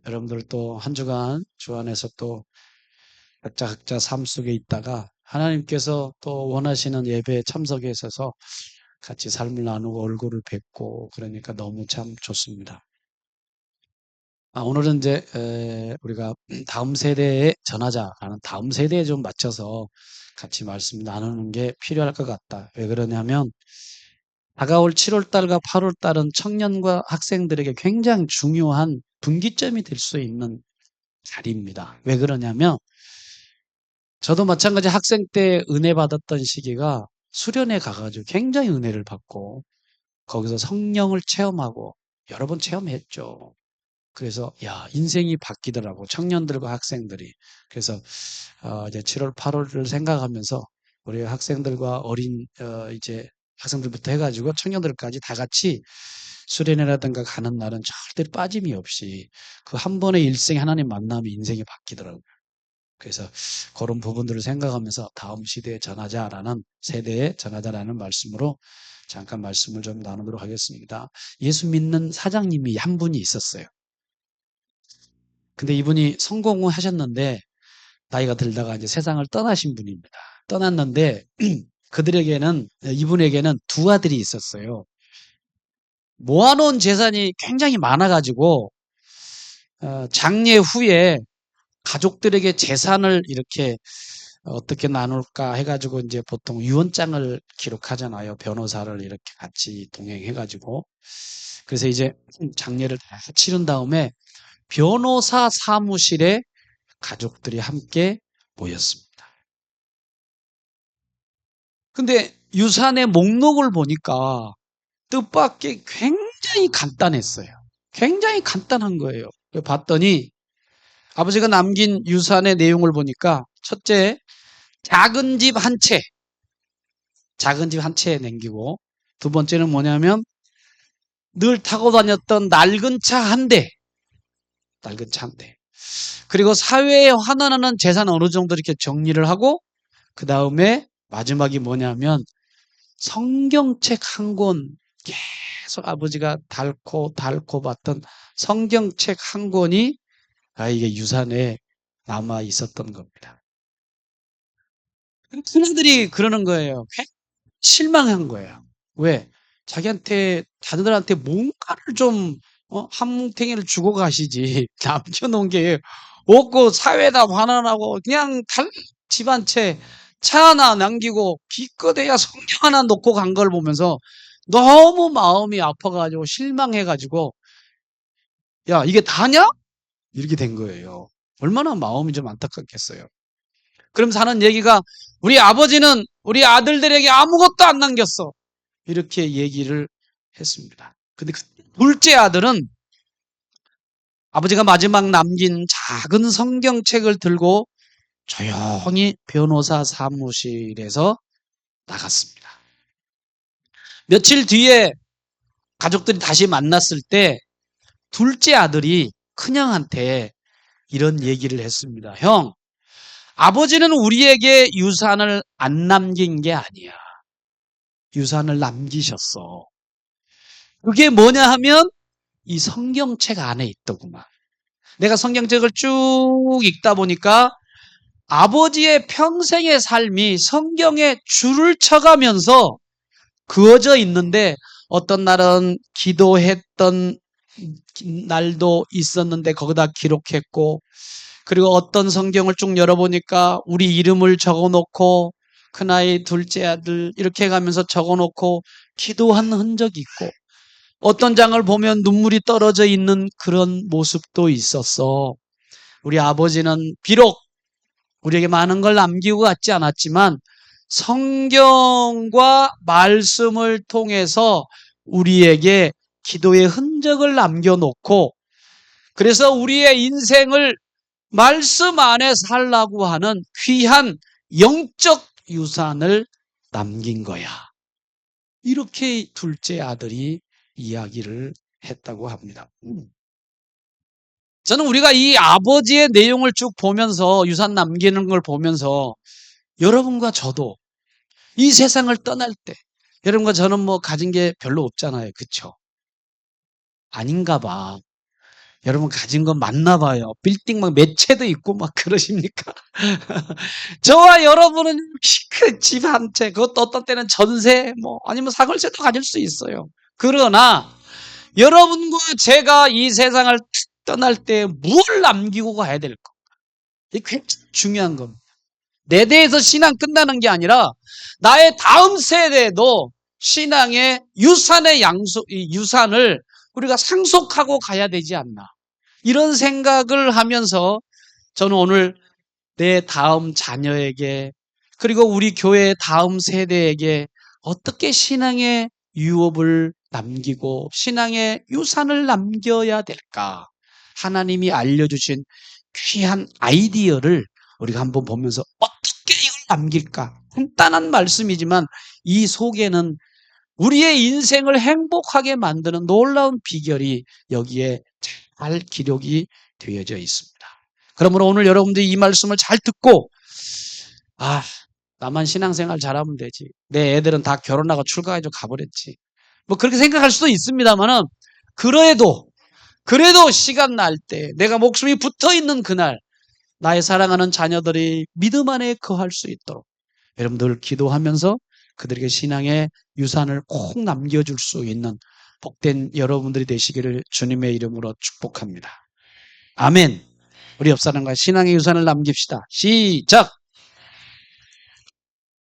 여러분들 또 한 주간 주 안에서 또 각자 삶 속에 있다가 하나님께서 또 원하시는 예배에 참석해 있어서 같이 삶을 나누고 얼굴을 뵙고 그러니까 너무 참 좋습니다. 오늘은 이제 우리가 다음 세대의 전하자라는 다음 세대에 좀 맞춰서 같이 말씀 나누는 게 필요할 것 같다. 왜 그러냐면 다가올 7월 달과 8월 달은 청년과 학생들에게 굉장히 중요한 분기점이 될 수 있는 자리입니다. 왜 그러냐면 저도 마찬가지 학생 때 은혜 받았던 시기가 수련회 가가지고 굉장히 은혜를 받고 거기서 성령을 체험하고 여러 번 체험했죠. 그래서 야 인생이 바뀌더라고 청년들과 학생들이. 그래서 이제 7월 8월을 생각하면서 우리 학생들과 어린 이제 학생들부터 해가지고 청년들까지 다 같이 수련회라든가 가는 날은 절대 빠짐이 없이 그 한 번의 일생에 하나님 만나면 인생이 바뀌더라고요. 그래서 그런 부분들을 생각하면서 다음 시대에 전하자라는 세대에 전하자라는 말씀으로 잠깐 말씀을 좀 나누도록 하겠습니다. 예수 믿는 사장님이 한 분이 있었어요. 근데 이분이 성공을 하셨는데 나이가 들다가 이제 세상을 떠나신 분입니다. 떠났는데 이분에게는 두 아들이 있었어요. 모아놓은 재산이 굉장히 많아가지고 장례 후에 가족들에게 재산을 이렇게 어떻게 나눌까 해가지고 이제 보통 유언장을 기록하잖아요. 변호사를 이렇게 같이 동행해가지고. 그래서 이제 장례를 다 치른 다음에 변호사 사무실에 가족들이 함께 모였습니다. 근데 유산의 목록을 보니까 뜻밖의 굉장히 간단했어요. 굉장히 간단한 거예요. 봤더니 아버지가 남긴 유산의 내용을 보니까 첫째, 작은 집 한 채, 작은 집 한 채 남기고 두 번째는 뭐냐면 늘 타고 다녔던 낡은 차 한 대, 낡은 차 한 대. 그리고 사회에 환원하는 재산 어느 정도 이렇게 정리를 하고 그 다음에 마지막이 뭐냐면 성경책 한 권 계속 아버지가 닳고 봤던 성경책 한 권이 이게 유산에 남아 있었던 겁니다. 큰아들이 그러는 거예요. 실망한 거예요. 왜? 자기한테, 자녀들한테 뭔가를 좀, 한 뭉탱이를 주고 가시지. 남겨놓은 게 없고, 사회에다 환원하고, 그냥 집 한 채, 차 하나 남기고, 기껏해야 성경 하나 놓고 간 걸 보면서 너무 마음이 아파가지고, 실망해가지고, 야, 이게 다냐? 이렇게 된 거예요. 얼마나 마음이 좀 안타깝겠어요. 그러면서 하는 얘기가, 우리 아버지는 우리 아들들에게 아무것도 안 남겼어. 이렇게 얘기를 했습니다. 근데 그 둘째 아들은 아버지가 마지막 남긴 작은 성경책을 들고 조용히 변호사 사무실에서 나갔습니다. 며칠 뒤에 가족들이 다시 만났을 때 둘째 아들이 큰형한테 이런 얘기를 했습니다. 형, 아버지는 우리에게 유산을 안 남긴 게 아니야. 유산을 남기셨어. 그게 뭐냐 하면 이 성경책 안에 있더구만. 내가 성경책을 쭉 읽다 보니까 아버지의 평생의 삶이 성경에 줄을 쳐가면서 그어져 있는데 어떤 날은 기도했던 날도 있었는데 거기다 기록했고 그리고 어떤 성경을 쭉 열어보니까 우리 이름을 적어놓고 큰아이 둘째 아들 이렇게 가면서 적어놓고 기도한 흔적이 있고 어떤 장을 보면 눈물이 떨어져 있는 그런 모습도 있었어. 우리 아버지는 비록 우리에게 많은 걸 남기고 갔지 않았지만 성경과 말씀을 통해서 우리에게 기도의 흔적을 남겨놓고 그래서 우리의 인생을 말씀 안에 살라고 하는 귀한 영적 유산을 남긴 거야. 이렇게 둘째 아들이 이야기를 했다고 합니다. 저는 우리가 이 아버지의 내용을 쭉 보면서 유산 남기는 걸 보면서 여러분과 저도 이 세상을 떠날 때 여러분과 저는 뭐 가진 게 별로 없잖아요. 그쵸? 아닌가 봐. 여러분 가진 건 맞나 봐요. 빌딩 막 몇 채도 있고 막 그러십니까? 저와 여러분은 그 집 한 채, 그것도 어떤 때는 전세, 뭐 아니면 사골세도 가질 수 있어요. 그러나 여러분과 제가 이 세상을 떠날 때 뭘 남기고 가야 될까? 이게 굉장히 중요한 겁니다. 내 대에서 신앙 끝나는 게 아니라 나의 다음 세대도 신앙의 유산의 유산을 우리가 상속하고 가야 되지 않나. 이런 생각을 하면서 저는 오늘 내 다음 자녀에게 그리고 우리 교회의 다음 세대에게 어떻게 신앙의 유업을 남기고 신앙의 유산을 남겨야 될까? 하나님이 알려주신 귀한 아이디어를 우리가 한번 보면서 어떻게 이걸 남길까? 간단한 말씀이지만 이 속에는 우리의 인생을 행복하게 만드는 놀라운 비결이 여기에 잘 기록이 되어져 있습니다. 그러므로 오늘 여러분들이 이 말씀을 잘 듣고 나만 신앙생활 잘하면 되지. 내 애들은 다 결혼하고 출가해서 가버렸지. 뭐 그렇게 생각할 수도 있습니다만은 그래도 시간 날 때 내가 목숨이 붙어있는 그날 나의 사랑하는 자녀들이 믿음 안에 거할 수 있도록 여러분들 기도하면서 그들에게 신앙의 유산을 꼭 남겨줄 수 있는 복된 여러분들이 되시기를 주님의 이름으로 축복합니다. 아멘. 우리 옆 사람과 신앙의 유산을 남깁시다. 시작.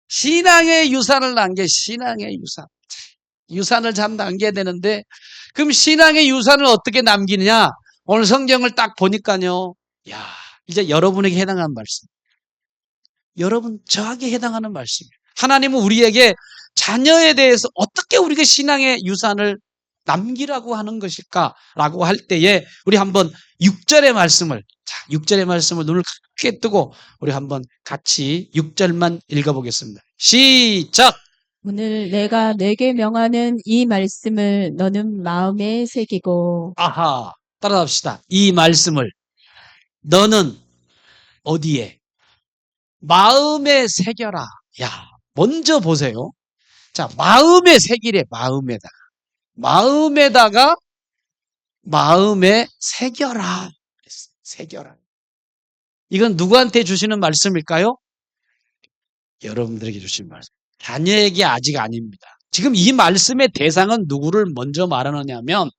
신앙의 유산을 신앙의 유산. 유산을 참 남겨야 되는데 그럼 신앙의 유산을 어떻게 남기느냐? 오늘 성경을 딱 보니까요. 이제 여러분에게 해당하는 말씀. 여러분 저에게 해당하는 말씀이에요. 하나님은 우리에게 자녀에 대해서 어떻게 우리가 신앙의 유산을 남기라고 하는 것일까라고 할 때에 우리 한번 6절의 말씀을 6절의 말씀을 눈을 크게 뜨고 우리 한번 같이 6절만 읽어보겠습니다. 시작! 오늘 내가 내게 명하는 이 말씀을 너는 마음에 새기고 따라합시다. 이 말씀을 너는 어디에? 마음에 새겨라. 먼저 보세요. 자, 마음에 새기래. 마음에 새겨라. 새겨라. 이건 누구한테 주시는 말씀일까요? 여러분들에게 주신 말씀. 자녀에게 아직 아닙니다. 지금 이 말씀의 대상은 누구를 먼저 말하느냐면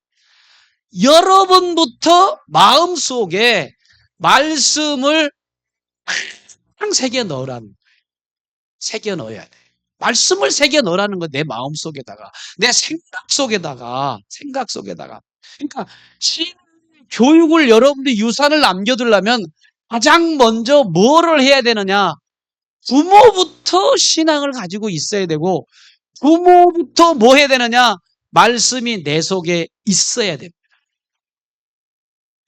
여러분부터 마음속에 말씀을 항상 새겨 넣으라는 거예요. 새겨 넣어야 돼. 말씀을 새겨 넣으라는 거 내 마음속에다가 내 생각 속에다가 그러니까 교육을 여러분들이 유산을 남겨두려면 가장 먼저 뭐를 해야 되느냐? 부모부터 신앙을 가지고 있어야 되고 부모부터 뭐 해야 되느냐? 말씀이 내 속에 있어야 됩니다.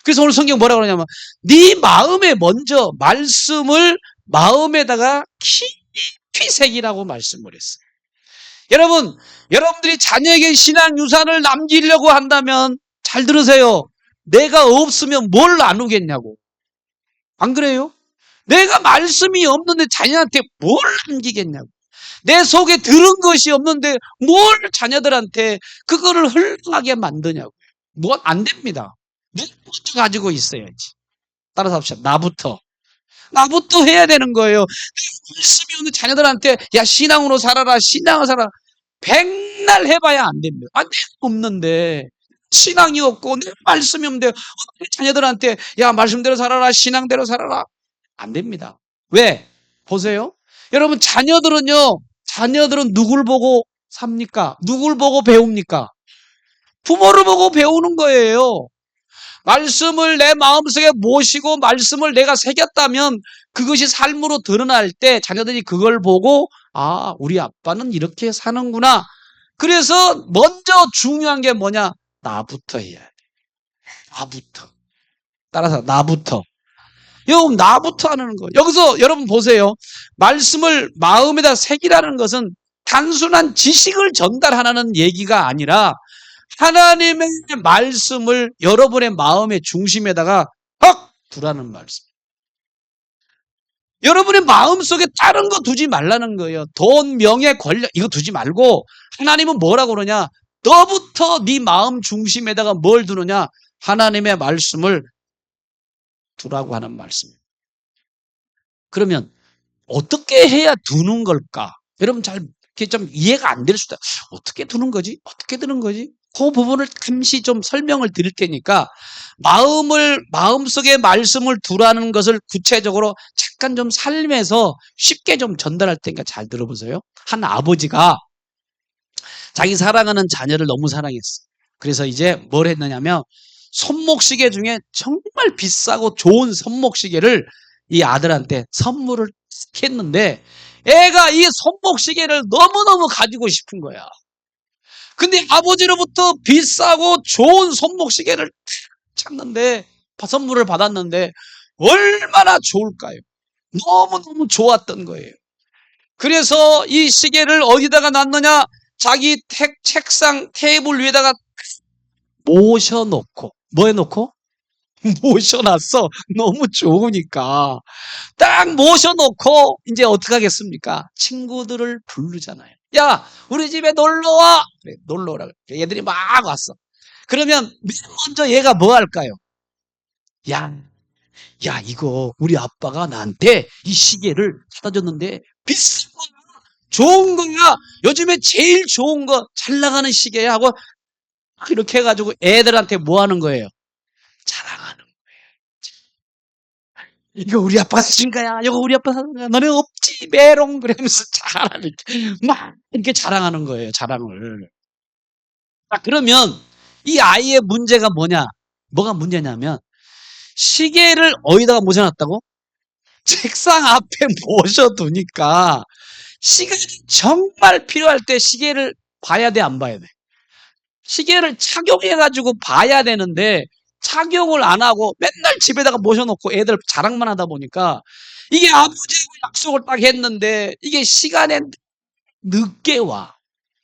그래서 오늘 성경 뭐라고 그러냐면 네 마음에 먼저 말씀을 마음에다가 깊이 새기라고 말씀을 했어요. 여러분들이 자녀에게 신앙 유산을 남기려고 한다면 잘 들으세요. 내가 없으면 뭘 나누겠냐고. 안 그래요? 내가 말씀이 없는데 자녀한테 뭘 남기겠냐고. 내 속에 들은 것이 없는데 뭘 자녀들한테 그거를 흘러가게 만드냐고. 뭐 안 됩니다. 내가 먼저 가지고 있어야지. 따라서 합시다. 나부터 해야 되는 거예요. 말씀이 없는 자녀들한테 신앙으로 살아라. 신앙을 살아라. 백날 해봐야 안 됩니다. 내가 없는데 신앙이 없고 내 말씀이 없는데 어떻게 자녀들한테 말씀대로 살아라. 신앙대로 살아라. 안 됩니다. 왜? 보세요. 여러분 자녀들은 누굴 보고 삽니까? 누굴 보고 배웁니까? 부모를 보고 배우는 거예요. 말씀을 내 마음속에 모시고 말씀을 내가 새겼다면 그것이 삶으로 드러날 때 자녀들이 그걸 보고 우리 아빠는 이렇게 사는구나. 그래서 먼저 중요한 게 뭐냐? 나부터 해야 돼. 나부터. 따라서 나부터. 나부터 하는 거예요. 여기서 여러분 보세요. 말씀을 마음에다 새기라는 것은 단순한 지식을 전달하는 얘기가 아니라 하나님의 말씀을 여러분의 마음의 중심에다가 확 두라는 말씀. 여러분의 마음속에 다른 거 두지 말라는 거예요. 돈, 명예, 권력 이거 두지 말고 하나님은 뭐라고 그러냐? 너부터 네 마음 중심에다가 뭘 두느냐? 하나님의 말씀을 두라고 하는 말씀입니다. 그러면 어떻게 해야 두는 걸까? 여러분 잘 이렇게 좀 이해가 안 될 수도 있다. 어떻게 두는 거지? 어떻게 두는 거지? 그 부분을 잠시 좀 설명을 드릴 테니까 마음속에 말씀을 두라는 것을 구체적으로 잠깐 좀 삶에서 쉽게 좀 전달할 테니까 잘 들어보세요. 한 아버지가 자기 사랑하는 자녀를 너무 사랑했어. 그래서 이제 뭘 했느냐면 손목시계 중에 정말 비싸고 좋은 손목시계를 이 아들한테 선물을 했는데 애가 이 손목시계를 너무너무 가지고 싶은 거야. 근데 아버지로부터 비싸고 좋은 손목시계를 찾는데 선물을 받았는데 얼마나 좋을까요? 너무너무 좋았던 거예요. 그래서 이 시계를 어디다가 놨느냐? 자기 책상 테이블 위에다가 모셔놓고 뭐 해놓고? 모셔놨어. 너무 좋으니까. 딱 모셔놓고 이제 어떻게 하겠습니까? 친구들을 부르잖아요. 야, 우리 집에 놀러와. 그래, 놀러오라. 그래. 얘들이 막 왔어. 그러면 맨 먼저 얘가 뭐 할까요? 야, 야, 이거 우리 아빠가 나한테 이 시계를 사다 줬는데 비싼 거야. 좋은 거야. 요즘에 제일 좋은 거 잘 나가는 시계야 하고 이렇게 해가지고 애들한테 뭐 하는 거예요? 자랑하는. 이거 우리 아빠가 사준 거야. 이거 우리 아빠가 사준 거야. 너네 없지, 메롱. 그러면서 막 이렇게 자랑하는 거예요. 자랑을. 자, 그러면 이 아이의 문제가 뭐냐? 뭐가 문제냐면 시계를 어디다가 모셔놨다고? 책상 앞에 모셔두니까 시간이 정말 필요할 때 시계를 봐야 돼, 안 봐야 돼? 시계를 착용해가지고 봐야 되는데 착용을 안 하고 맨날 집에다가 모셔놓고 애들 자랑만 하다 보니까 이게 아버지하고 약속을 딱 했는데 이게 시간에 늦게 와.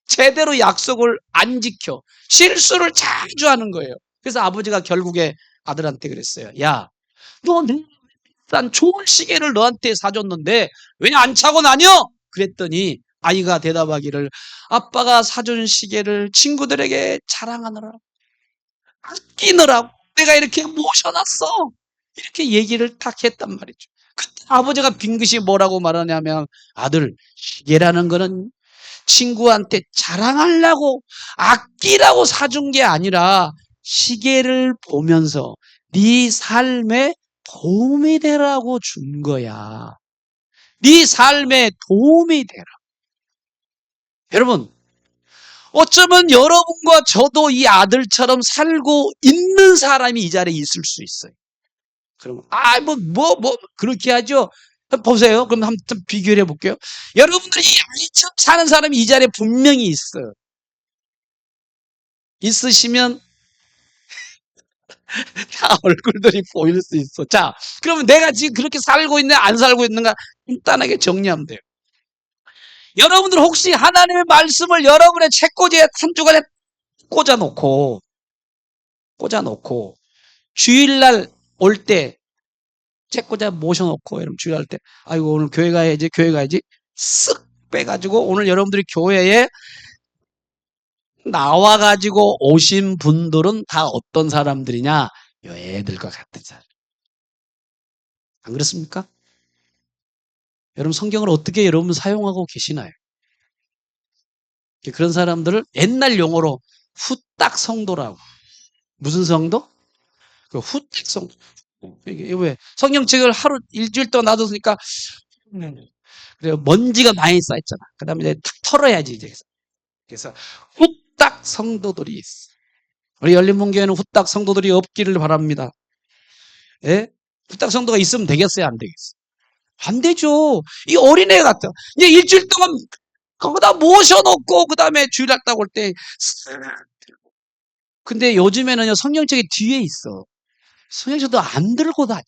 제대로 약속을 안 지켜. 실수를 자주 하는 거예요. 그래서 아버지가 결국에 아들한테 그랬어요. 야, 너 난 좋은 시계를 너한테 사줬는데 왜 안 차고 다녀? 그랬더니 아이가 대답하기를 아빠가 사준 시계를 친구들에게 자랑하느라 아끼느라고 내가 이렇게 모셔놨어. 이렇게 얘기를 딱 했단 말이죠. 그때 아버지가 빙긋이 뭐라고 말하냐면 아들 시계라는 거는 친구한테 자랑하려고 아끼라고 사준 게 아니라 시계를 보면서 네 삶에 도움이 되라고 준 거야. 네 삶에 도움이 되라. 여러분, 어쩌면 여러분과 저도 이 아들처럼 살고 있는 사람이 이 자리에 있을 수 있어요. 그러면, 그렇게 하죠? 보세요. 그럼 한번 비교를 해볼게요. 여러분들이 이 아이처럼 사는 사람이 이 자리에 분명히 있어요. 있으시면 다 얼굴들이 보일 수 있어. 자, 그러면 내가 지금 그렇게 살고 있냐, 안 살고 있는가 간단하게 정리하면 돼요. 여러분들 혹시 하나님의 말씀을 여러분의 책꽂이에 한 주간에 꽂아놓고, 주일날 올 때, 책꽂이에 모셔놓고, 여러분 주일날 때, 아이고, 오늘 교회 가야지, 쓱 빼가지고, 오늘 여러분들이 교회에 나와가지고 오신 분들은 다 어떤 사람들이냐? 요 애들과 같은 사람. 안 그렇습니까? 여러분 성경을 어떻게 여러분 사용하고 계시나요? 그런 사람들을 옛날 용어로 후딱 성도라고. 무슨 성도? 그 후딱 성도. 이게 왜? 성경책을 하루 일주일 동안 놔뒀으니까 그래 먼지가 많이 쌓였잖아. 그 다음에 이제 탁 털어야지 이제. 그래서 후딱 성도들이 있어. 우리 열린문교회는 후딱 성도들이 없기를 바랍니다. 예? 후딱 성도가 있으면 되겠어요? 안 되겠어요? 안 되죠. 이 어린애 같아. 이제 일주일 동안 거기다 모셔놓고 그 다음에 주일날 딱 올 때. 근데 요즘에는요 성경책이 뒤에 있어. 성경책도 안 들고 다녀.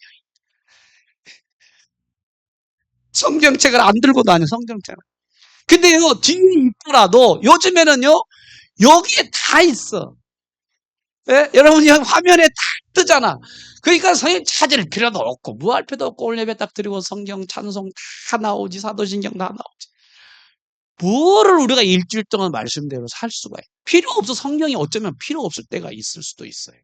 성경책을 안 들고 다녀. 성경책을. 근데요 뒤에 있더라도 요즘에는요 여기에 다 있어. 예? 여러분이 화면에 다 뜨잖아. 그러니까 성경 찾을 필요도 없고 뭐 할 필요도 없고 오늘 예배 딱 드리고 성경 찬송 다 나오지 사도신경 다 나오지. 뭐를 우리가 일주일 동안 말씀대로 살 수가 있어요. 필요 없어. 성경이 어쩌면 필요 없을 때가 있을 수도 있어요.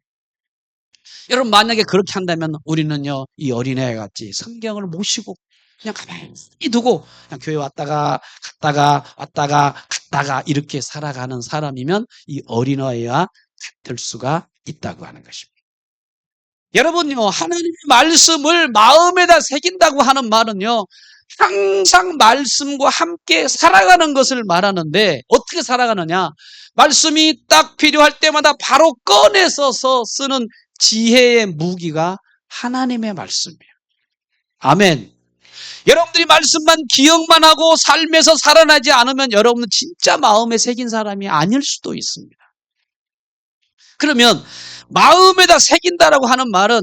여러분 만약에 그렇게 한다면 우리는요 이 어린애 같이 성경을 모시고 그냥 가만히 두고 그냥 교회 왔다가 갔다가 이렇게 살아가는 사람이면 이 어린아이와 같을 수가 있다고 하는 것입니다. 여러분요 하나님의 말씀을 마음에다 새긴다고 하는 말은요 항상 말씀과 함께 살아가는 것을 말하는데 어떻게 살아가느냐? 말씀이 딱 필요할 때마다 바로 꺼내서서 쓰는 지혜의 무기가 하나님의 말씀이에요. 아멘. 여러분들이 말씀만 기억만 하고 삶에서 살아나지 않으면 여러분은 진짜 마음에 새긴 사람이 아닐 수도 있습니다. 그러면 마음에다 새긴다라고 하는 말은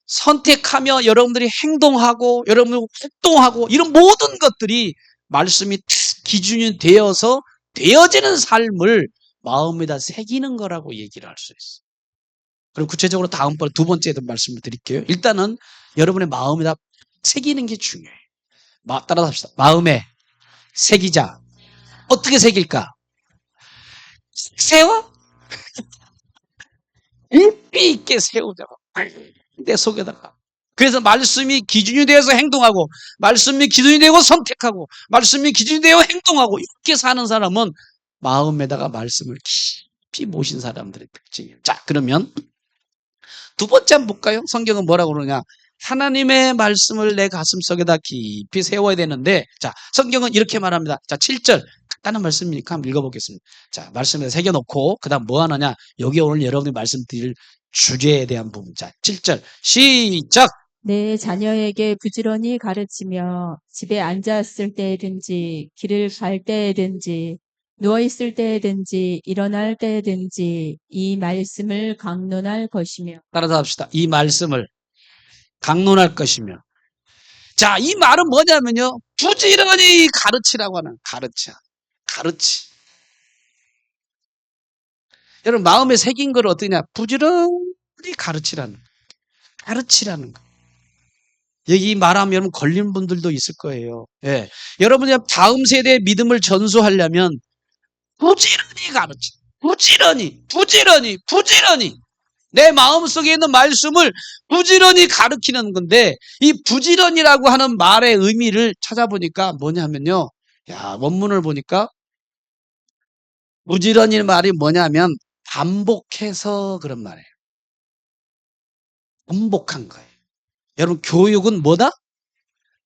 선택하며 여러분들이 행동하고 여러분들이 활동하고 이런 모든 것들이 말씀이 기준이 되어서 되어지는 삶을 마음에다 새기는 거라고 얘기를 할 수 있어요. 그럼 구체적으로 다음번 두 번째도 말씀을 드릴게요. 일단은 여러분의 마음에다 새기는 게 중요해요. 따라서 합시다. 마음에 새기자. 어떻게 새길까? 세워? 깊이 있게 세우자고. 내 속에다가. 그래서 말씀이 기준이 되어서 행동하고 말씀이 기준이 되고 선택하고 말씀이 기준이 되어 행동하고 이렇게 사는 사람은 마음에다가 말씀을 깊이 모신 사람들의 특징이에요. 자, 그러면 두 번째 한번 볼까요? 성경은 뭐라고 그러냐? 하나님의 말씀을 내 가슴속에다 깊이 세워야 되는데, 자, 성경은 이렇게 말합니다. 자, 7절. 간단한 말씀이니까 한번 읽어보겠습니다. 자, 말씀에 새겨놓고, 그 다음 뭐 하느냐? 여기 오늘 여러분이 말씀드릴 주제에 대한 부분. 자, 7절. 시작! 내 자녀에게 부지런히 가르치며 집에 앉았을 때든지 길을 갈 때든지 누워있을 때든지 일어날 때든지 이 말씀을 강론할 것이며 따라서 합시다. 이 말씀을 강론할 것이며. 자, 이 말은 뭐냐면요. 부지런히 가르치라고 하는 가르치. 여러분 마음에 새긴 걸 어떠냐? 부지런히 가르치라는 거. 여기 말하면 여러분 걸린 분들도 있을 거예요. 예. 여러분이 다음 세대의 믿음을 전수하려면 부지런히 가르치. 부지런히. 내 마음속에 있는 말씀을 부지런히 가르치는 건데 이 부지런이라고 하는 말의 의미를 찾아보니까 뭐냐면요. 야, 원문을 보니까 부지런히 말이 뭐냐면 반복해서 그런 말이에요. 반복한 거예요. 여러분 교육은 뭐다?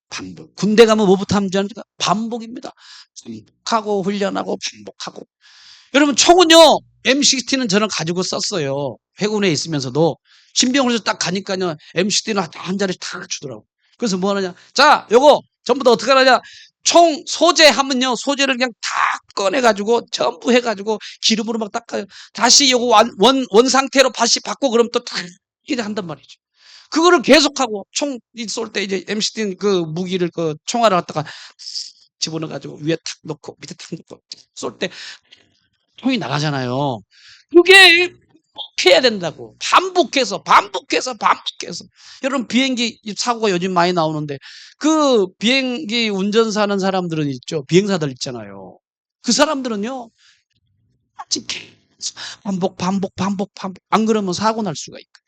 반복. 군대 가면 뭐부터 하면 되는가? 반복입니다. 반복하고 훈련하고 반복하고. 여러분 총은요. M16는 저는 가지고 썼어요. 해군에 있으면서도 신병원에서 딱 가니까요. M16는 한 자리 다 주더라고. 그래서 뭐 하느냐? 자, 요거 전부 다 어떻게 하느냐? 총 소재하면요. 소재를 그냥 다 꺼내가지고 전부 해가지고 기름으로 막 닦아요. 다시 요거 원 상태로 다시 받고 그럼 또 다 이래 한단 말이죠. 그거를 계속하고 총 쏠 때 이제 M16 그 무기를 그 총알을 갖다가 집어넣어가지고 위에 탁 놓고 밑에 탁 놓고 쏠 때 총이 나가잖아요. 그게 피해야 된다고. 반복해서. 여러분 비행기 사고가 요즘 많이 나오는데 그 비행기 운전사하는 사람들은 있죠. 비행사들 있잖아요. 그 사람들은요. 계속 반복. 안 그러면 사고 날 수가 있거든요.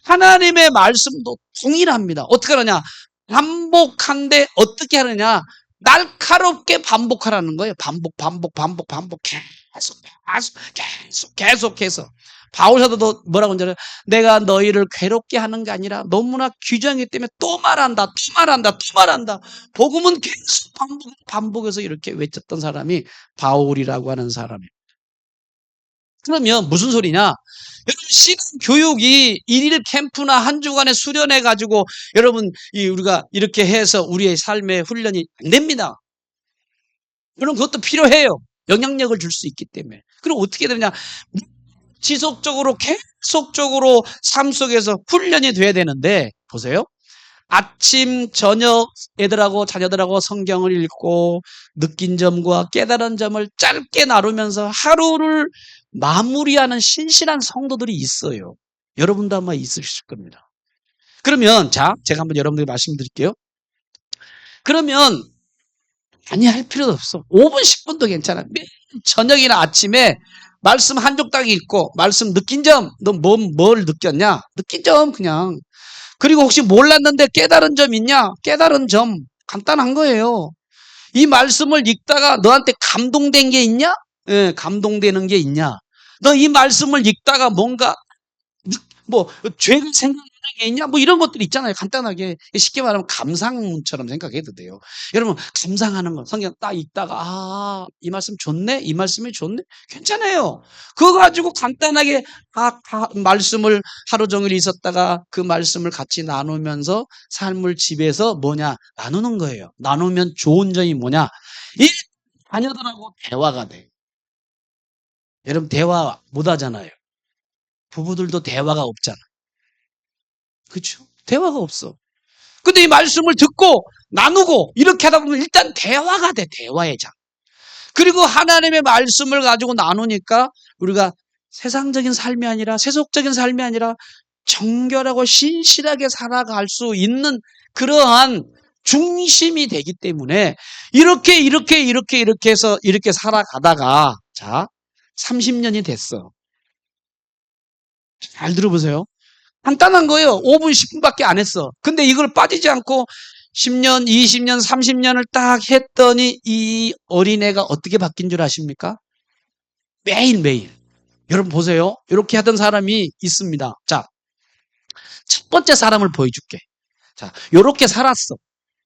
하나님의 말씀도 동일합니다. 어떻게 하느냐? 반복한데 어떻게 하느냐? 날카롭게 반복하라는 거예요. 반복. 계속해서. 바울 사도도 뭐라고 하잖아요. 내가 너희를 괴롭게 하는 게 아니라 너무나 귀중하기 때문에 또 말한다. 복음은 계속 반복해서 이렇게 외쳤던 사람이 바울이라고 하는 사람이에요. 그러면 무슨 소리냐? 여러분 신앙 교육이 일일 캠프나 한 주간의 수련해 가지고 여러분 우리가 이렇게 해서 우리의 삶의 훈련이 안 됩니다. 여러분 그것도 필요해요. 영향력을 줄 수 있기 때문에. 그럼 어떻게 되느냐? 지속적으로 계속적으로 삶 속에서 훈련이 돼야 되는데 보세요. 아침, 저녁 애들하고 자녀들하고 성경을 읽고 느낀 점과 깨달은 점을 짧게 나누면서 하루를 마무리하는 신실한 성도들이 있어요. 여러분도 아마 있으실 겁니다. 그러면 자, 제가 한번 여러분들에게 말씀드릴게요. 그러면 많이 할 필요도 없어. 5분, 10분도 괜찮아. 매일 저녁이나 아침에 말씀 한 쪽 딱 읽고 말씀 느낀 점, 너 뭘 느꼈냐? 느낀 점 그냥. 그리고 혹시 몰랐는데 깨달은 점 있냐? 깨달은 점. 간단한 거예요. 이 말씀을 읽다가 너한테 감동된 게 있냐? 예, 감동되는 게 있냐? 너 이 말씀을 읽다가 뭔가 뭐 죄를 생각나는 게 있냐? 뭐 이런 것들 있잖아요. 간단하게 쉽게 말하면 감상처럼 생각해도 돼요. 여러분 감상하는 거 성경 딱 읽다가 아, 이 말씀 좋네, 이 말씀이 좋네, 괜찮아요. 그거 가지고 간단하게 말씀을 하루 종일 있었다가 그 말씀을 같이 나누면서 삶을 집에서 뭐냐 나누는 거예요. 나누면 좋은 점이 뭐냐? 이 자녀들하고 대화가 돼. 여러분 대화 못 하잖아요. 부부들도 대화가 없잖아. 그렇죠? 대화가 없어. 근데 이 말씀을 듣고 나누고 이렇게 하다 보면 일단 대화가 돼. 대화의 장. 그리고 하나님의 말씀을 가지고 나누니까 우리가 세상적인 삶이 아니라 세속적인 삶이 아니라 정결하고 신실하게 살아갈 수 있는 그러한 중심이 되기 때문에 이렇게 해서 이렇게 살아가다가 자 30년이 됐어. 잘 들어보세요. 간단한 거예요. 5분, 10분밖에 안 했어. 근데 이걸 빠지지 않고 10년, 20년, 30년을 딱 했더니 이 어린애가 어떻게 바뀐 줄 아십니까? 매일매일. 여러분 보세요. 이렇게 하던 사람이 있습니다. 자, 첫 번째 사람을 보여줄게. 자, 이렇게 살았어.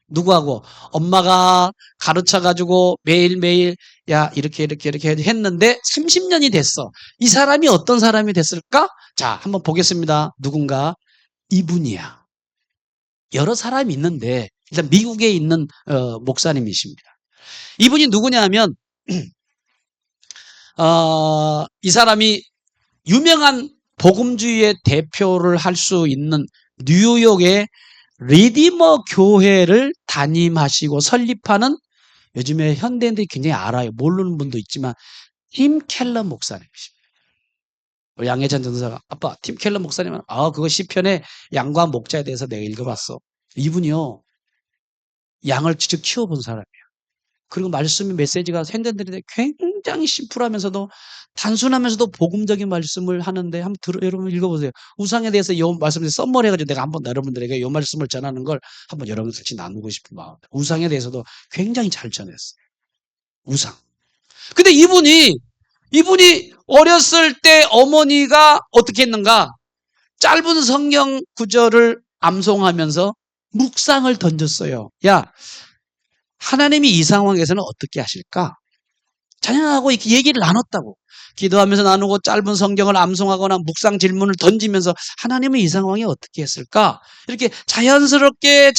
누구하고? 엄마가 가르쳐가지고 매일매일 야, 이렇게 했는데 30년이 됐어. 이 사람이 어떤 사람이 됐을까? 자, 한번 보겠습니다. 누군가? 이분이야. 여러 사람이 있는데 일단 미국에 있는 목사님이십니다. 이분이 누구냐 하면 이 사람이 유명한 복음주의의 대표를 할 수 있는 뉴욕의 리디머 교회를 담임하시고 설립하는 요즘에 현대인들이 굉장히 알아요. 모르는 분도 있지만 팀 켈러 목사님이십니다. 양혜찬 전도사가 아빠 팀 켈러 목사님은 그거 시편의 양과 목자에 대해서 내가 읽어봤어. 이분이요 양을 직접 키워본 사람이에요. 그리고 말씀의 메시지가 현대인들인데 굉장히 심플하면서도 단순하면서도 복음적인 말씀을 하는데 한번 여러분 읽어보세요. 우상에 대해서 이 말씀을 썸머리해가지고 내가 한번 여러분들에게 이 말씀을 전하는 걸 한번 여러분 같이 나누고 싶은 마음. 우상에 대해서도 굉장히 잘 전했어요. 우상. 근데 이분이 어렸을 때 어머니가 어떻게 했는가? 짧은 성경 구절을 암송하면서 묵상을 던졌어요. 야, 하나님이 이 상황에서는 어떻게 하실까? 자녀하고 이렇게 얘기를 나눴다고. 기도하면서 나누고 짧은 성경을 암송하거나 묵상 질문을 던지면서 하나님은 이 상황에 어떻게 했을까? 이렇게 자연스럽게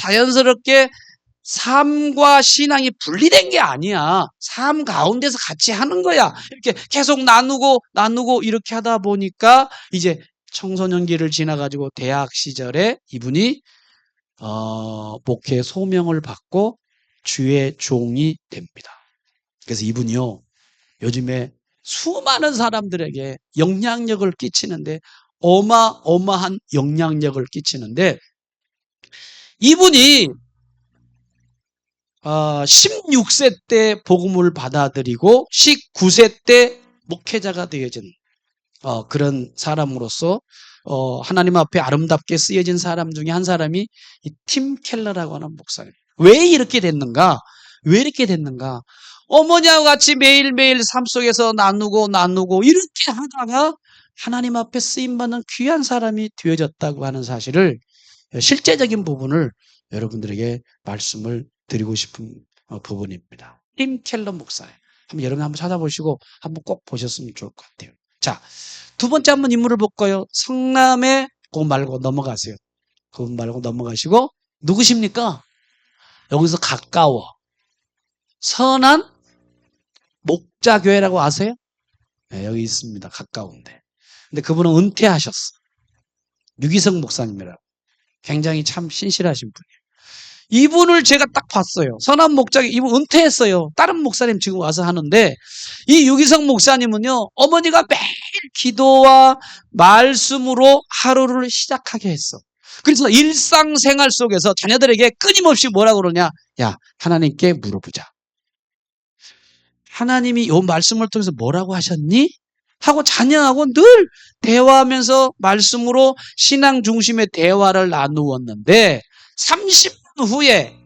삶과 신앙이 분리된 게 아니야. 삶 가운데서 같이 하는 거야. 이렇게 계속 나누고 이렇게 하다 보니까 이제 청소년기를 지나가지고 대학 시절에 이분이 목회 소명을 받고 주의 종이 됩니다. 그래서 이분이요 요즘에 수많은 사람들에게 영향력을 끼치는데 어마어마한 영향력을 끼치는데 이분이 16세 때 복음을 받아들이고 19세 때 목회자가 되어진 그런 사람으로서 하나님 앞에 아름답게 쓰여진 사람 중에 한 사람이 이 팀 켈러라고 하는 목사님. 왜 이렇게 됐는가? 어머니와 같이 매일매일 삶 속에서 나누고 이렇게 하다가 하나님 앞에 쓰임받는 귀한 사람이 되어졌다고 하는 사실을 실제적인 부분을 여러분들에게 말씀을 드리고 싶은 부분입니다. 팀 켈러 목사님. 여러분 한번 찾아보시고 한번 꼭 보셨으면 좋을 것 같아요. 자, 두 번째 한번 인물을 볼까요? 성남에 그거 말고 넘어가세요. 그거 말고 넘어가시고 누구십니까? 여기서 가까워. 선한 목자교회라고 아세요? 네, 여기 있습니다. 가까운데. 근데 그분은 은퇴하셨어. 유기성 목사님이라고. 굉장히 참 신실하신 분이에요. 이분을 제가 딱 봤어요. 선한 목자교회, 이분 은퇴했어요. 다른 목사님 지금 와서 하는데 이 유기성 목사님은요. 어머니가 매일 기도와 말씀으로 하루를 시작하게 했어. 그래서 일상생활 속에서 자녀들에게 끊임없이 뭐라고 그러냐. 야, 하나님께 물어보자. 하나님이 이 말씀을 통해서 뭐라고 하셨니? 하고 자녀하고 늘 대화하면서 말씀으로 신앙 중심의 대화를 나누었는데 30분 후에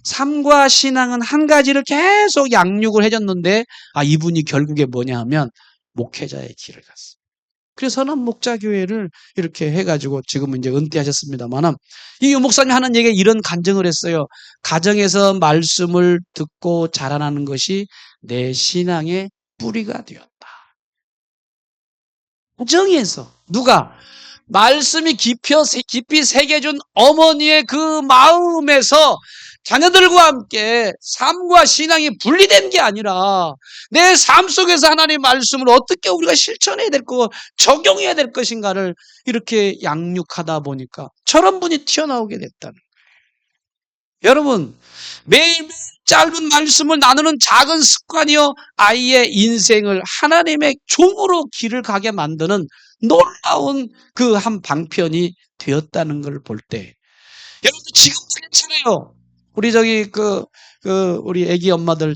삶과 신앙은 한 가지를 계속 양육을 해줬는데 이분이 결국에 뭐냐 하면 목회자의 길을 갔어요. 그래서 선한 목자교회를 이렇게 해가지고 지금은 이제 은퇴하셨습니다만 이 유목사님 하는 얘기에 이런 간증을 했어요. 가정에서 말씀을 듣고 자라나는 것이 내 신앙의 뿌리가 되었다. 가정에서 누가 말씀이 깊이 새겨준 어머니의 그 마음에서 자녀들과 함께 삶과 신앙이 분리된 게 아니라 내 삶 속에서 하나님의 말씀을 어떻게 우리가 실천해야 될 거, 적용해야 될 것인가를 이렇게 양육하다 보니까 저런 분이 튀어나오게 됐다는 거예요. 여러분, 매일매일 짧은 말씀을 나누는 작은 습관이요, 아이의 인생을 하나님의 종으로 길을 가게 만드는 놀라운 그 한 방편이 되었다는 걸 볼 때, 여러분 지금도 괜찮아요. 우리 우리 애기 엄마들,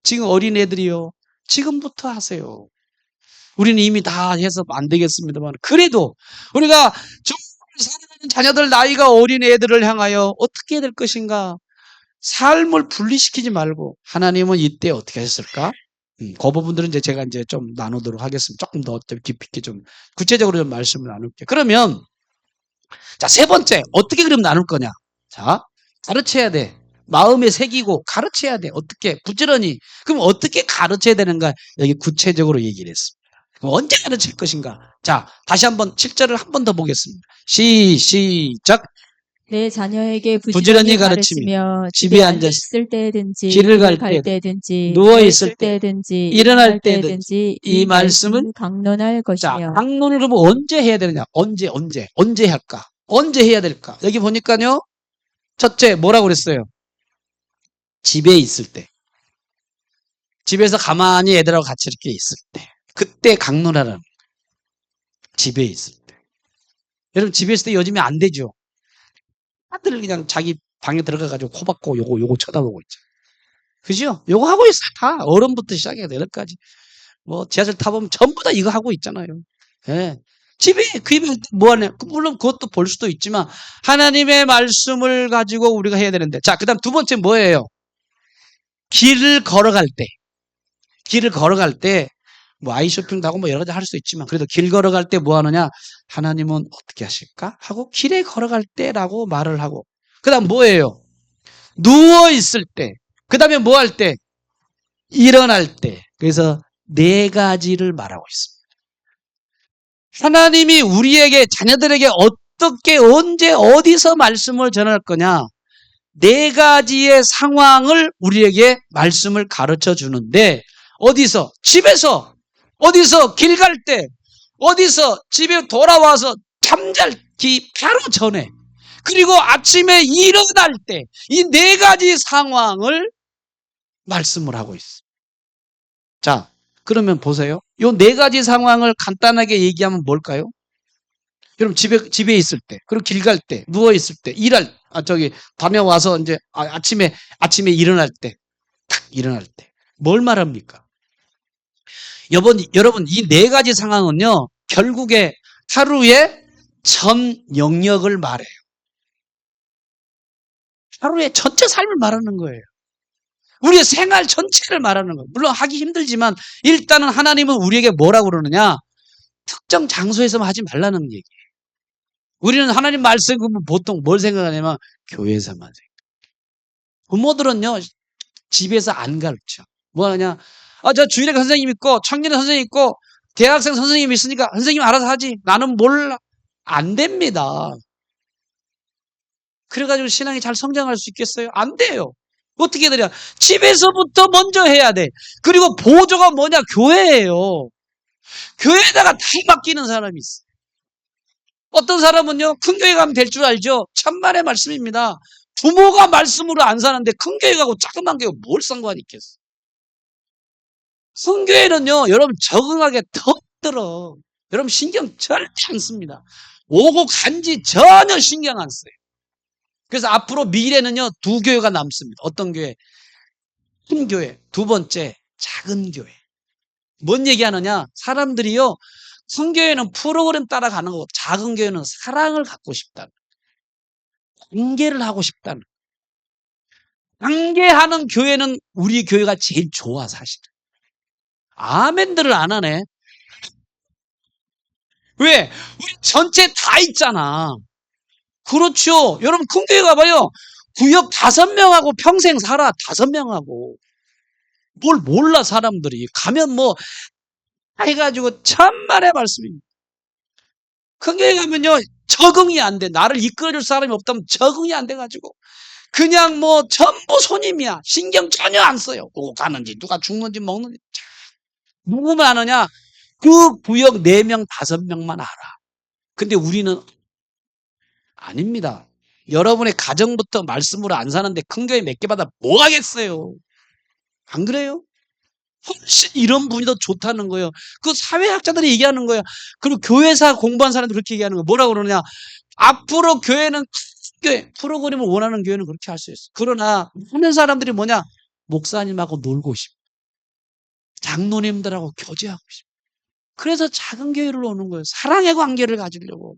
지금 어린 애들이요, 지금부터 하세요. 우리는 이미 다 해서 안 되겠습니다만, 그래도 우리가 정말 사랑하는 자녀들, 나이가 어린 애들을 향하여 어떻게 해야 될 것인가? 삶을 분리시키지 말고, 하나님은 이때 어떻게 하셨을까? 그 부분들은 제가 좀 나누도록 하겠습니다. 조금 더 깊이 있게 좀 구체적으로 좀 말씀을 나눌게요. 그러면, 자, 세 번째, 어떻게 그럼 나눌 거냐? 자, 가르쳐야 돼. 마음에 새기고 가르쳐야 돼. 어떻게? 부지런히. 그럼 어떻게 가르쳐야 되는가? 여기 구체적으로 얘기를 했습니다. 그럼 언제 가르칠 것인가? 자, 다시 한번 7절을 한 번 더 보겠습니다. 시작. 내 자녀에게 부지런히 부지런히 가르치며 가르치며 집에 집에 앉아 앉았을 때든지 길을 갈 갈 때든 때든지 누워 있을 때 때든지 일어날 일어날 때든지 때든지 이 이 말씀을 말씀을 강론할 자, 것이며. 강론을 그러면 언제 해야 되느냐? 언제 할까? 언제 해야 될까? 여기 보니까요. 첫째, 뭐라고 그랬어요? 집에 있을 때. 집에서 가만히 애들하고 같이 이렇게 있을 때. 그때 강론하라는 거예요. 집에 있을 때. 여러분, 집에 있을 때 요즘에 안 되죠? 다들 그냥 자기 방에 들어가가지고 코 박고 요거 쳐다보고 있죠. 그죠? 요거 하고 있어요. 다. 어른부터 시작해서 애들까지. 뭐, 지하철 타보면 전부 다 이거 하고 있잖아요. 예. 집에 귀면 뭐 하냐? 물론 그것도 볼 수도 있지만, 하나님의 말씀을 가지고 우리가 해야 되는데. 자, 그 다음 두 번째 뭐예요? 길을 걸어갈 때, 뭐 아이쇼핑도 하고 뭐 여러 가지 할 수 있지만, 그래도 길 걸어갈 때 뭐 하느냐? 하나님은 어떻게 하실까? 하고, 길에 걸어갈 때라고 말을 하고. 그 다음 뭐예요? 누워있을 때. 그 다음에 뭐 할 때? 일어날 때. 그래서 네 가지를 말하고 있습니다. 하나님이 우리에게, 자녀들에게 어떻게, 언제, 어디서 말씀을 전할 거냐? 네 가지의 상황을 우리에게 말씀을 가르쳐 주는데, 어디서? 집에서, 어디서? 길 갈 때, 어디서? 집에 돌아와서 잠자기 바로 전에, 그리고 아침에 일어날 때, 이 네 가지 상황을 말씀을 하고 있어요. 자, 그러면 보세요. 이 네 가지 상황을 간단하게 얘기하면 뭘까요? 여러분, 집에 있을 때, 그리고 길 갈 때, 누워있을 때, 밤에 와서 이제 아침에 일어날 때, 탁 일어날 때. 뭘 말합니까? 여러분, 이 네 가지 상황은요, 결국에 하루의 전 영역을 말해요. 하루의 전체 삶을 말하는 거예요. 우리의 생활 전체를 말하는 거예요. 물론 하기 힘들지만, 일단은 하나님은 우리에게 뭐라고 그러느냐? 특정 장소에서만 하지 말라는 얘기예요. 우리는 하나님 말씀 보통 뭘 생각하냐면, 교회에서만 생각해요. 부모들은요, 집에서 안 가르쳐. 뭐 하냐? 저 주일에 선생님 있고, 청년의 선생님 있고, 대학생 선생님 있으니까 선생님 알아서 하지. 나는 몰라. 안 됩니다. 그래가지고 신앙이 잘 성장할 수 있겠어요? 안 돼요. 어떻게 되냐? 집에서부터 먼저 해야 돼. 그리고 보조가 뭐냐? 교회예요. 교회에다가 다 맡기는 사람이 있어. 어떤 사람은요, 큰 교회 가면 될 줄 알죠? 천만의 말씀입니다. 부모가 말씀으로 안 사는데 큰 교회 가고 작은 교회 뭘 상관이 있겠어? 큰 교회는요, 여러분 적응하기 더 힘들어. 여러분 신경 절대 안 씁니다. 오고 간지 전혀 신경 안 써요. 그래서 앞으로 미래는요, 두 교회가 남습니다. 어떤 교회? 큰 교회. 두 번째, 작은 교회. 뭔 얘기하느냐? 사람들이요, 큰 교회는 프로그램 따라가는 거고 작은 교회는 사랑을 갖고 싶다는, 관계를 하고 싶다는. 관계하는 교회는 우리 교회가 제일 좋아, 사실. 아멘들을 안 하네. 왜? 우리 전체 다 있잖아. 그렇죠. 여러분, 큰 교회 가봐요. 구역 5명하고 평생 살아, 5명하고. 뭘 몰라, 사람들이. 가면 뭐, 해가지고 천만의 말씀입니다. 큰 교회 가면요, 적응이 안 돼. 나를 이끌어줄 사람이 없다면 적응이 안 돼가지고. 그냥 뭐, 전부 손님이야. 신경 전혀 안 써요. 누구 가는지, 누가 죽는지 먹는지. 누구만 아느냐? 그 구역 4명, 5명만 알아. 근데 우리는 아닙니다. 여러분의 가정부터 말씀으로 안 사는데 큰 교회 몇 개 받아 뭐 하겠어요? 안 그래요? 훨씬 이런 분이 더 좋다는 거예요. 그 사회학자들이 얘기하는 거예요. 그리고 교회사 공부한 사람들이 그렇게 얘기하는 거예요. 뭐라고 그러느냐? 앞으로 교회는 큰 교회, 프로그램을 원하는 교회는 그렇게 할 수 있어요. 그러나 하는 사람들이 뭐냐? 목사님하고 놀고 싶어. 장로님들하고 교제하고 싶어. 그래서 작은 교회를 오는 거예요. 사랑의 관계를 가지려고.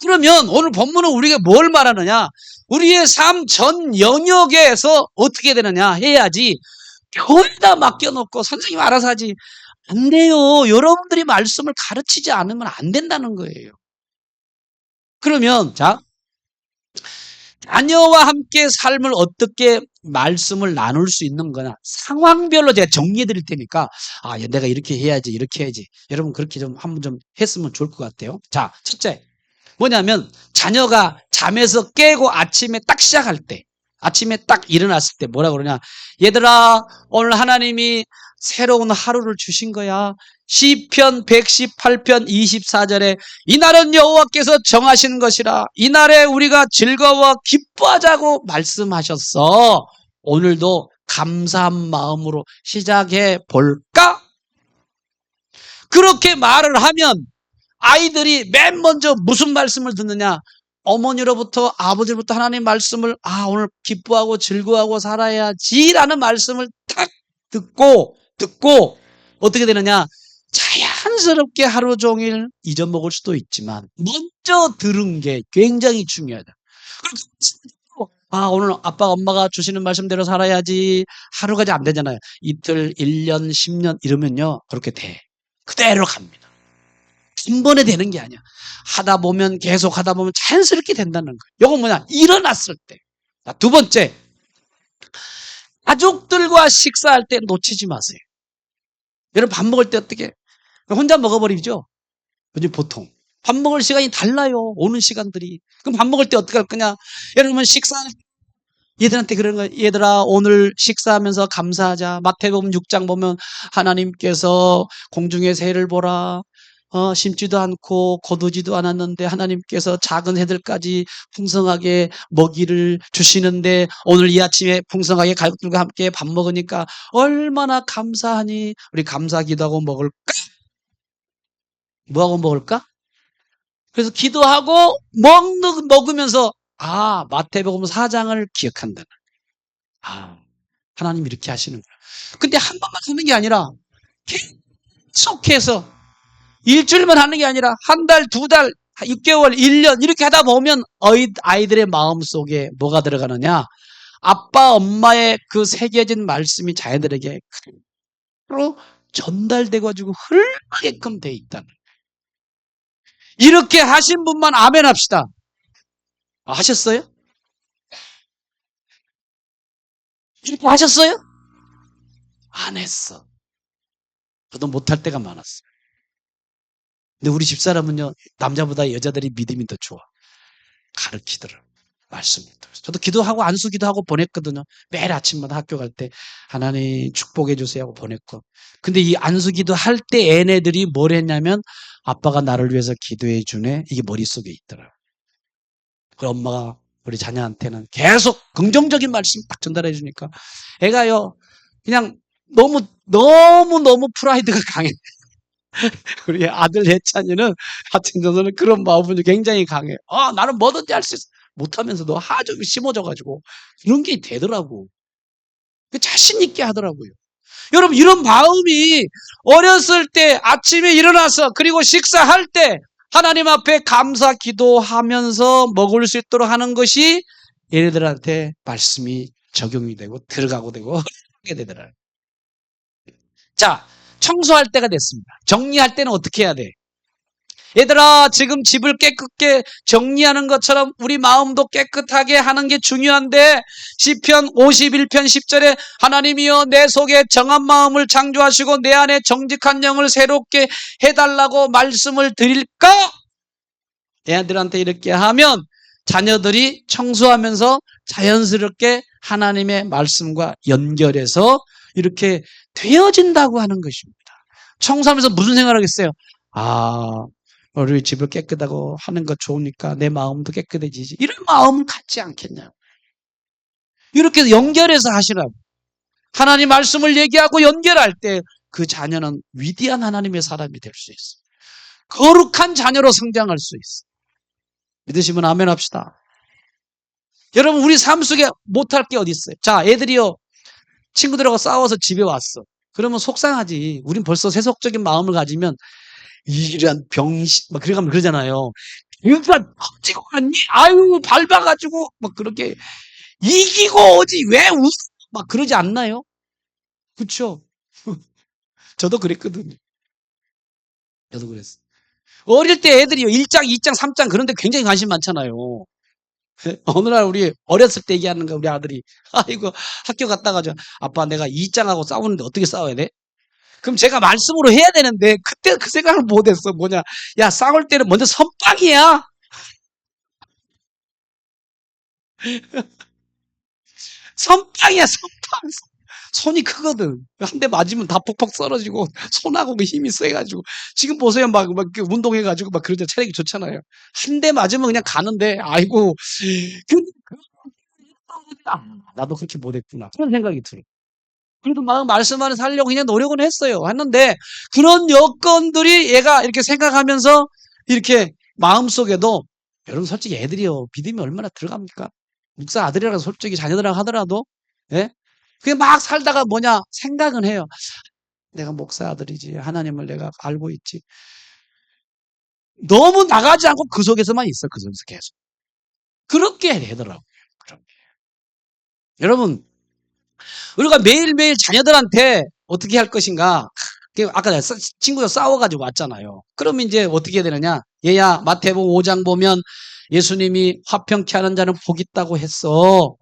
그러면 오늘 본문은 우리가 뭘 말하느냐? 우리의 삶 전 영역에서 어떻게 되느냐 해야지, 교회에다 맡겨놓고 선생님 알아서 하지. 안 돼요. 여러분들이 말씀을 가르치지 않으면 안 된다는 거예요. 그러면 자, 자녀와 함께 삶을 어떻게 말씀을 나눌 수 있는 거냐, 상황별로 제가 정리해 드릴 테니까, 아, 내가 이렇게 해야지, 이렇게 해야지. 여러분 그렇게 좀 한번 좀 했으면 좋을 것 같아요. 자, 첫째 뭐냐면, 자녀가 잠에서 깨고 아침에 딱 시작할 때, 아침에 딱 일어났을 때 뭐라 그러냐? 얘들아, 오늘 하나님이 새로운 하루를 주신 거야. 시편 118편 24절에 이날은 여호와께서 정하신 것이라, 이날에 우리가 즐거워 기뻐하자고 말씀하셨어. 오늘도 감사한 마음으로 시작해 볼까? 그렇게 말을 하면 아이들이 맨 먼저 무슨 말씀을 듣느냐? 어머니로부터, 아버지로부터 하나님 말씀을, 아, 오늘 기뻐하고 즐거워하고 살아야지라는 말씀을 탁 듣고 어떻게 되느냐? 자연스럽게 하루 종일 잊어먹을 수도 있지만 먼저 들은 게 굉장히 중요하다. 아, 오늘 아빠 엄마가 주시는 말씀대로 살아야지. 하루가 안 되잖아요. 이틀, 1년, 10년 이러면요, 그렇게 돼. 그대로 갑니다. 한 번에 되는 게 아니야. 계속 하다 보면 자연스럽게 된다는 거예요. 이건 뭐냐? 일어났을 때. 자, 두 번째, 가족들과 식사할 때 놓치지 마세요. 여러분 밥 먹을 때 어떻게? 혼자 먹어버리죠? 요즘 보통. 밥 먹을 시간이 달라요. 오는 시간들이. 그럼 밥 먹을 때 어떻게 할 거냐? 여러분 얘들한테 그런 거예요. 얘들아, 오늘 식사하면서 감사하자. 마태복음 6장 보면 하나님께서 공중의 새를 보라. 심지도 않고 거두지도 않았는데 하나님께서 작은 새들까지 풍성하게 먹이를 주시는데, 오늘 이 아침에 풍성하게 가족들과 함께 밥 먹으니까 얼마나 감사하니. 우리 감사 기도하고 먹을까? 뭐하고 먹을까? 그래서 기도하고 먹으면서, 아, 마태복음 4장을 기억한다. 아, 하나님 이렇게 하시는 거야. 근데 한 번만 하는 게 아니라 계속해서, 일주일만 하는 게 아니라 한 달, 2달, 6개월, 1년 이렇게 하다 보면 아이들의 마음속에 뭐가 들어가느냐? 아빠, 엄마의 그 새겨진 말씀이 자녀들에게 그대로 전달돼가지고 흘러가게끔 돼 있다는. 이렇게 하신 분만 아멘 합시다. 하셨어요? 이렇게 하셨어요? 안 했어. 저도 못할 때가 많았어요. 근데 우리 집사람은요, 남자보다 여자들이 믿음이 더 좋아. 가르치더라고요. 말씀을 통해서. 저도 기도하고 안수 기도하고 보냈거든요. 매일 아침마다 학교 갈 때 하나님 축복해 주세요 하고 보냈고. 근데 이 안수 기도할 때 애네들이 뭘 했냐면, 아빠가 나를 위해서 기도해 주네. 이게 머릿속에 있더라고요. 그 엄마가 우리 자녀한테는 계속 긍정적인 말씀 딱 전달해 주니까 애가요, 그냥 너무 프라이드가 강해. 우리 아들 혜찬이는 같은 경우는 그런 마음이 굉장히 강해. 나는 뭐든지 할 수 있어. 못하면서도 아주 심어져가지고 그런 게 되더라고. 자신 있게 하더라고요. 여러분, 이런 마음이 어렸을 때 아침에 일어나서 그리고 식사할 때 하나님 앞에 감사 기도하면서 먹을 수 있도록 하는 것이 얘네들한테 말씀이 적용이 되고 들어가고 되고 하게 되더라고요. 자, 청소할 때가 됐습니다. 정리할 때는 어떻게 해야 돼? 얘들아, 지금 집을 깨끗게 정리하는 것처럼 우리 마음도 깨끗하게 하는 게 중요한데, 시편 51편 10절에 하나님이여 내 속에 정한 마음을 창조하시고 내 안에 정직한 영을 새롭게 해달라고 말씀을 드릴까? 애들한테 이렇게 하면 자녀들이 청소하면서 자연스럽게 하나님의 말씀과 연결해서 이렇게 되어진다고 하는 것입니다. 청소하면서 무슨 생각을 하겠어요? 아, 우리 집을 깨끗하고 하는 것 좋으니까 내 마음도 깨끗해지지. 이런 마음을 갖지 않겠냐. 이렇게 연결해서 하시라고. 하나님 말씀을 얘기하고 연결할 때 그 자녀는 위대한 하나님의 사람이 될 수 있어요. 거룩한 자녀로 성장할 수 있어요. 믿으시면 아멘 합시다. 여러분, 우리 삶 속에 못할 게 어디 있어요? 자, 애들이요, 친구들하고 싸워서 집에 왔어. 그러면 속상하지. 우린 벌써 세속적인 마음을 가지면 이런 병신 막 그래가면 그러잖아요. 그러니까 터지고 왔니? 아유, 밟아가지고 막 그렇게 이기고 오지 왜 웃어? 막 그러지 않나요? 그렇죠? 저도 그랬거든요. 저도 그랬어. 어릴 때 애들이요, 1장, 2장, 3장 그런 데 굉장히 관심 많잖아요. 어느 날 우리 어렸을 때 얘기하는 거 우리 아들이 아이고 학교 갔다가 아빠 내가 2장하고 싸우는데 어떻게 싸워야 돼? 그럼 제가 말씀으로 해야 되는데 그때 그 생각을 못했어. 뭐냐? 야, 싸울 때는 먼저 선빵이야. 선빵이야, 선빵. 손이 크거든. 한 대 맞으면 다 퍽퍽 썰어지고 손하고 그 힘이 세가지고 지금 보세요, 막 운동해가지고 막 그러죠. 체력이 좋잖아요. 한 대 맞으면 그냥 가는데 아이고 나도 그렇게 못했구나 그런 생각이 들어. 그래도 말씀 안에 살려고 그냥 노력은 했는데 그런 여건들이 얘가 이렇게 생각하면서 이렇게 마음속에도 여러분 솔직히 애들이요 믿음이 얼마나 들어갑니까? 목사 아들이라서 솔직히 자녀들이랑 하더라도 예? 그냥 막 살다가 뭐냐 생각은 해요. 내가 목사 아들이지 하나님을 내가 알고 있지. 너무 나가지 않고 그 속에서만 있어. 그 속에서 계속 그렇게 되더라고요. 그렇게. 여러분 우리가 매일매일 자녀들한테 어떻게 할 것인가? 아까 내가 친구가 싸워가지고 왔잖아요. 그러면 이제 어떻게 해야 되느냐? 얘야, 마태복음 5장 보면 예수님이 화평케 하는 자는 복 있다고 했어.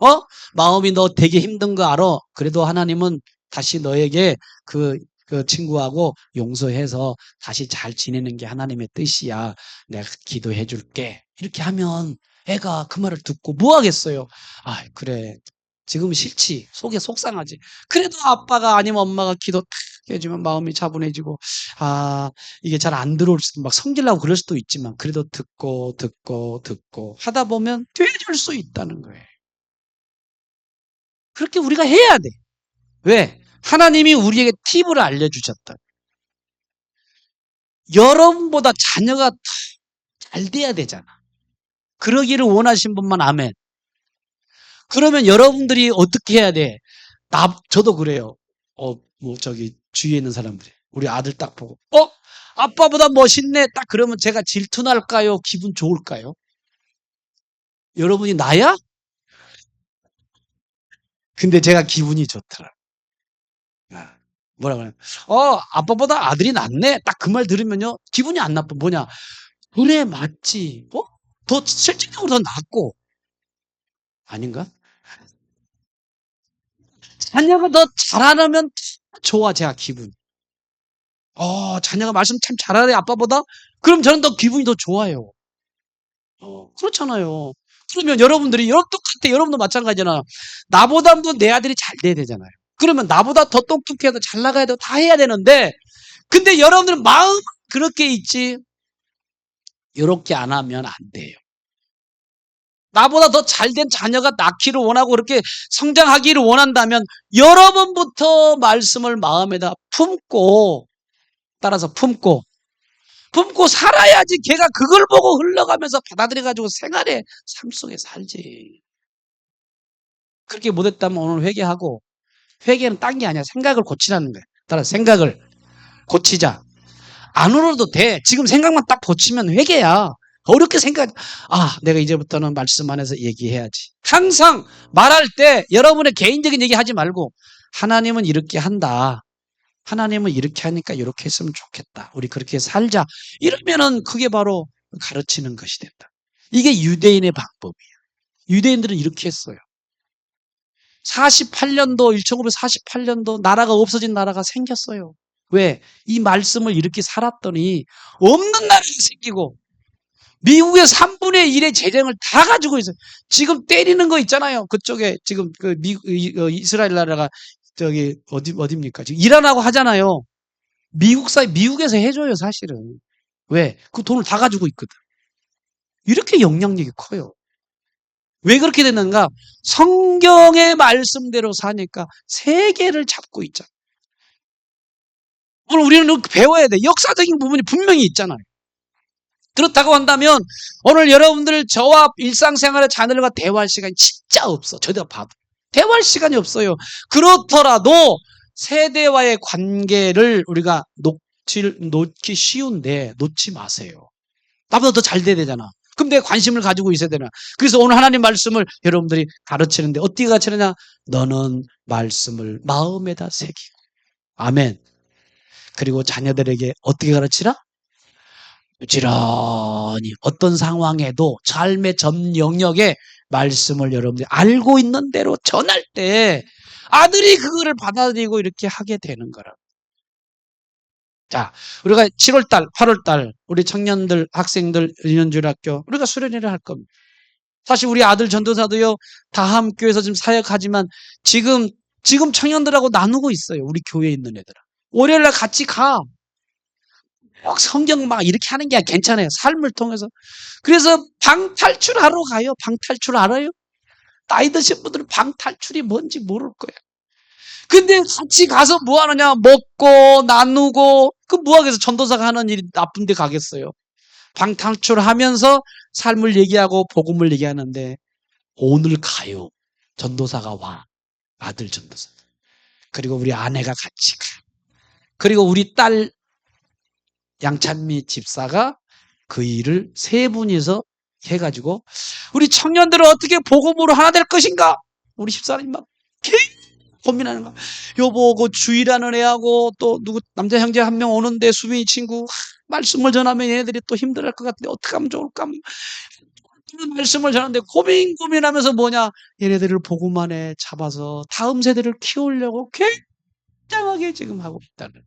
마음이 너 되게 힘든 거 알아? 그래도 하나님은 다시 너에게 그 친구하고 용서해서 다시 잘 지내는 게 하나님의 뜻이야. 내가 기도해 줄게. 이렇게 하면 애가 그 말을 듣고 뭐 하겠어요? 아, 그래. 지금 싫지. 속에 속상하지. 그래도 아빠가 아니면 엄마가 기도 탁 해주면 마음이 차분해지고, 아, 이게 잘 안 들어올 수도, 막 성질나고 그럴 수도 있지만, 그래도 듣고 하다 보면 되줄 수 있다는 거예요. 그렇게 우리가 해야 돼. 왜? 하나님이 우리에게 팁을 알려주셨다. 여러분보다 자녀가 더 잘 돼야 되잖아. 그러기를 원하신 분만 아멘. 그러면 여러분들이 어떻게 해야 돼? 저도 그래요. 주위에 있는 사람들이. 우리 아들 딱 보고, 아빠보다 멋있네. 딱 그러면 제가 질투날까요? 기분 좋을까요? 여러분이 나야? 근데 제가 기분이 좋더라. 뭐라 그래요? 아빠보다 아들이 낫네. 딱 그 말 들으면요. 기분이 안 나빠. 뭐냐? 그래, 맞지. 더 실질적으로 더 낫고. 아닌가? 자녀가 더 잘하면 좋아, 제가 기분. 자녀가 말씀 참 잘하네, 아빠보다? 그럼 저는 더 기분이 더 좋아요. 그렇잖아요. 그러면 여러분들이, 똑같아. 여러분도 마찬가지잖아. 나보다도 내 아들이 잘 돼야 되잖아요. 그러면 나보다 더 똑똑해도 잘 나가야 되고 다 해야 되는데, 근데 여러분들은 마음 그렇게 있지, 이렇게 안 하면 안 돼요. 나보다 더 잘된 자녀가 낳기를 원하고 그렇게 성장하기를 원한다면 여러분부터 말씀을 마음에다 따라서 품고 살아야지 걔가 그걸 보고 흘러가면서 받아들여가지고 생활의 삶 속에 살지. 그렇게 못했다면 오늘 회개하고 회개는 딴 게 아니야. 생각을 고치라는 거야. 따라서 생각을 고치자. 안 울어도 돼. 지금 생각만 딱 고치면 회개야. 어렵게 내가 이제부터는 말씀 안에서 얘기해야지. 항상 말할 때 여러분의 개인적인 얘기 하지 말고, 하나님은 이렇게 한다. 하나님은 이렇게 하니까 이렇게 했으면 좋겠다. 우리 그렇게 살자. 이러면은 그게 바로 가르치는 것이 된다. 이게 유대인의 방법이에요. 유대인들은 이렇게 했어요. 1948년도 나라가 없어진 나라가 생겼어요. 왜? 이 말씀을 이렇게 살았더니 없는 나라가 생기고, 미국의 3분의 1의 재정을 다 가지고 있어요. 지금 때리는 거 있잖아요. 그쪽에 지금 이스라엘 나라가 어디입니까? 지금 이란하고 하잖아요. 미국에서 해줘요, 사실은. 왜? 그 돈을 다 가지고 있거든. 이렇게 영향력이 커요. 왜 그렇게 됐는가? 성경의 말씀대로 사니까 세계를 잡고 있잖아요. 오늘 우리는 배워야 돼. 역사적인 부분이 분명히 있잖아요. 그렇다고 한다면 오늘 여러분들 저와 일상생활의 자녀들과 대화할 시간이 진짜 없어. 저도 봐도. 대화할 시간이 없어요. 그렇더라도 세대와의 관계를 우리가 놓기 쉬운데 놓지 마세요. 나보다 더 잘 돼야 되잖아. 그럼 내가 관심을 가지고 있어야 되나. 그래서 오늘 하나님 말씀을 여러분들이 가르치는데 어떻게 가르치느냐? 너는 말씀을 마음에다 새기고. 아멘. 그리고 자녀들에게 어떻게 가르치라? 부지런히 어떤 상황에도 삶의 전 영역에 말씀을 여러분들이 알고 있는 대로 전할 때 아들이 그거를 받아들이고 이렇게 하게 되는 거라. 자, 우리가 7월달, 8월달 우리 청년들, 학생들, 유년주일학교 우리가 수련회를 할 겁니다. 사실 우리 아들 전도사도요, 다함교회에서 지금 사역하지만 지금 청년들하고 나누고 있어요. 우리 교회에 있는 애들아. 월요일날 같이 가. 꼭 성경 막 이렇게 하는 게 괜찮아요. 삶을 통해서. 그래서 방탈출하러 가요. 방탈출 알아요? 나이 드신 분들은 방탈출이 뭔지 모를 거예요. 근데 같이 가서 뭐 하느냐? 먹고 나누고 그 뭐 하겠어? 전도사가 하는 일이 나쁜 데 가겠어요. 방탈출하면서 삶을 얘기하고 복음을 얘기하는데 오늘 가요. 전도사가 와. 아들 전도사. 그리고 우리 아내가 같이 가. 그리고 우리 딸 양찬미 집사가 그 일을 세 분이서 해가지고 우리 청년들은 어떻게 복음으로 하나 될 것인가? 우리 집사님 막 고민하는 거야. 여보, 그 주일하는 애하고 또 누구 남자 형제 한 명 오는데 수빈이 친구 말씀을 전하면 얘네들이 또 힘들어할 것 같은데 어떻게 하면 좋을까? 말씀을 전하는데 고민하면서 뭐냐? 얘네들을 복음 안에 잡아서 다음 세대를 키우려고 굉장하게 지금 하고 있다는 거예요.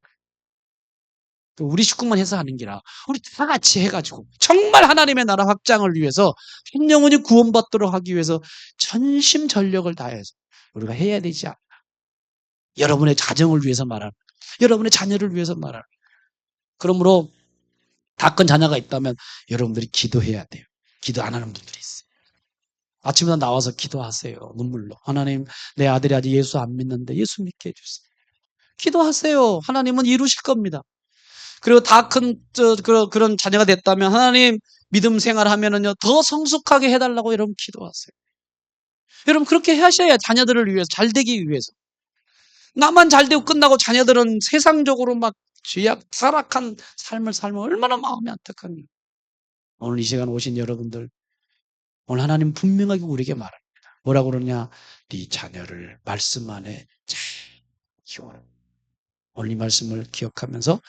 우리 식구만 해서 하는 게라 우리 다 같이 해가지고 정말 하나님의 나라 확장을 위해서 한 영혼이 구원받도록 하기 위해서 전심전력을 다해서 우리가 해야 되지 않나. 여러분의 가정을 위해서 말하는, 여러분의 자녀를 위해서 말하는. 그러므로 다 큰 자녀가 있다면 여러분들이 기도해야 돼요. 기도 안 하는 분들이 있어요. 아침마다 나와서 기도하세요. 눈물로. 하나님, 내 아들이 아직 예수 안 믿는데 예수 믿게 해주세요. 기도하세요. 하나님은 이루실 겁니다. 그리고 다 큰 그런 자녀가 됐다면 하나님 믿음 생활하면은요 더 성숙하게 해달라고 여러분 기도하세요. 여러분 그렇게 하셔야 자녀들을 위해서 잘 되기 위해서. 나만 잘 되고 끝나고 자녀들은 세상적으로 막 타락한 삶을 살면 얼마나 마음이 안타깝니까. 오늘 이 시간 오신 여러분들, 오늘 하나님 분명하게 우리에게 말합니다. 뭐라고 그러냐? 네 자녀를 말씀 안에 잘 키워라. 오늘 이 말씀을 기억하면서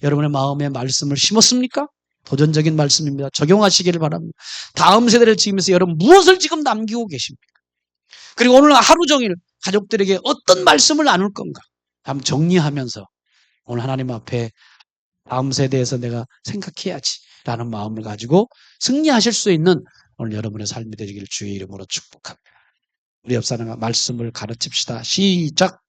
여러분의 마음에 말씀을 심었습니까? 도전적인 말씀입니다. 적용하시기를 바랍니다. 다음 세대를 지으면서 여러분 무엇을 지금 남기고 계십니까? 그리고 오늘 하루 종일 가족들에게 어떤 말씀을 나눌 건가? 한번 정리하면서 오늘 하나님 앞에 다음 세대에서 내가 생각해야지 라는 마음을 가지고 승리하실 수 있는 오늘 여러분의 삶이 되기를 주의 이름으로 축복합니다. 우리 옆 사람과 말씀을 가르칩시다. 시작.